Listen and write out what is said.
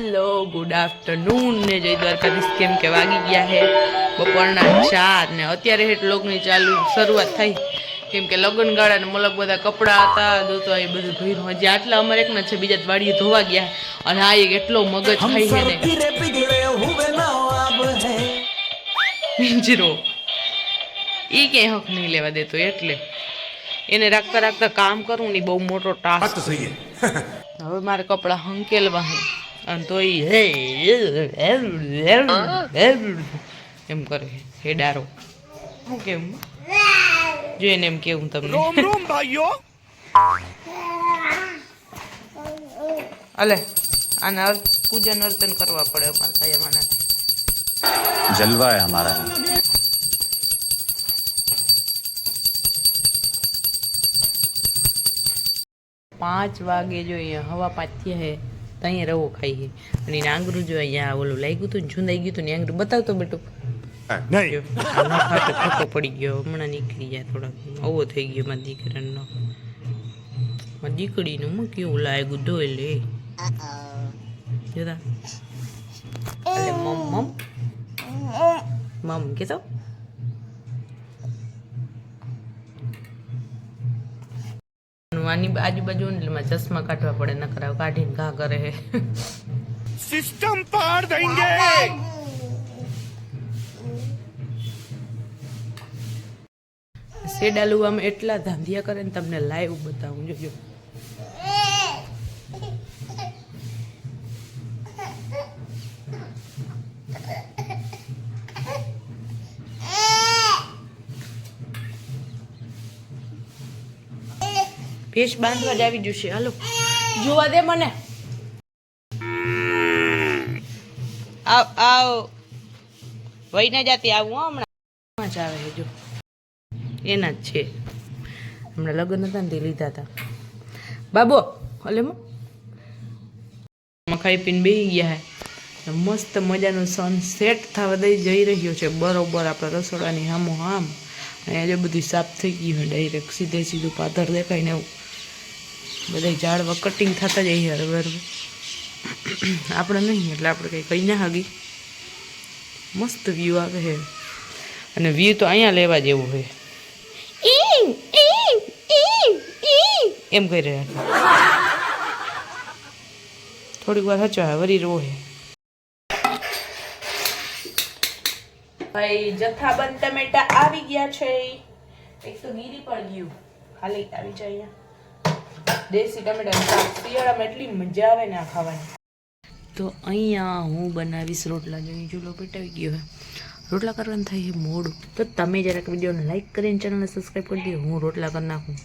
Hello good afternoon ને જય દ્વારકાધીશ. કેમ કે વાગી ગયા છે બપોરના 4 ને અત્યારે હેઠ લોગની ચાલુ શરૂઆત થઈ. કેમ કે લગ્ન ગાળા ને મલક બધા કપડાં હતા દોતો એ બધું ભર્યું. હજી આટલા અમારે એક છે, બીજા વાડીએ ધોવા ગયા. અને આ એક એટલો મગજ ખાઈ છે ને મિંજરો એ ક્યાંય હક નહીં લેવા દેતો, એટલે એને રાખતા રાખતા કામ કરવું ને બહુ મોટો ટાસ્ક. હવે મારે કપડાં હંકેલવા હે અને તો એમ કરે હેડારો. હું કેમ જોઈને એમ કેવું તમને અલે આના પૂજન અર્ચન કરવા પડે અમારે કાયમાનાથી. जलवा है हमारा. 5 વાગે જો અહીંયા હવા 5 થયા હે ત્યાં રવો ખાઈ હે. અને આંગરું જો અહીંયા ઓલું લાગ્યું હતું ને ઝુંદાઈ ગયું હતું ને આંગરું બતાવતો બેટું ખોટો પડી ગયો. હમણાં નીકળી જાય થોડાક આવો થઈ ગયો મારી દીકરાનો. મારી દીકરીનું હું કેવું લાગ્યું ધોઈ લે જોતા. એટલે મમ કેતો આની આજુબાજુ એટલે મારે ચશ્મા કાઢવા પડે, ન કરાવ કાઢીને ઘા કરે હે. सिस्टम पार देंगे. શેડાલુ આમ એટલા ધાંધિયા કરે ને તમને લાઈવ બતાવું જોજો. ભેંસ બાંધવા જ આવી જશે. હાલો જોવા દે મને. આવ આવ વહીને જાતી આવું હમણાં જ આવે જો એના જ છે. હમણાં લગ્ન હતા ને તે લીધા હતા બાબો. હલે ખાઈ પીને બેસી ગયા હે. મસ્ત મજાનું સનસેટ થવા દઈ જઈ રહ્યો છે બરોબર આપણા રસોડાની હામો હામ. અહીંયા જો બધું સાફ થઈ ગયું હોય ડાયરેક્ટ સીધે સીધું પાથર દેખાય ને એવું. બધા ઝાડવા કટિંગ થતા જાય હરવે હરવે. આપણે નહીં એટલે આપણે કંઈ કહી ના હગી. મસ્ત વ્યૂ આવે છે અને વ્યૂ તો અહીંયા લેવા જેવું છે. એમ કહી રહ્યા થોડીક વાર હચવા વરી રોહે. ભાઈ જથ્થાબંધ ટમેટા આવી ગયા છે. એક તો ગીરી પણ ગયું ખાલી આવી જાય અહીંયા. દેશી ટમેટા શિયાળામાં એટલી મજા આવે ને આ ખાવાની. તો અહીંયા હું બનાવીશ રોટલા. જોઈ ચૂલો પેટાવી ગયો હે. રોટલા કરવાનું થાય છે મોડું. તો તમે જરાક વિડીયોને લાઈક કરીને ચેનલને સબસ્ક્રાઈબ કરી દો. હું રોટલા કરી નાખું.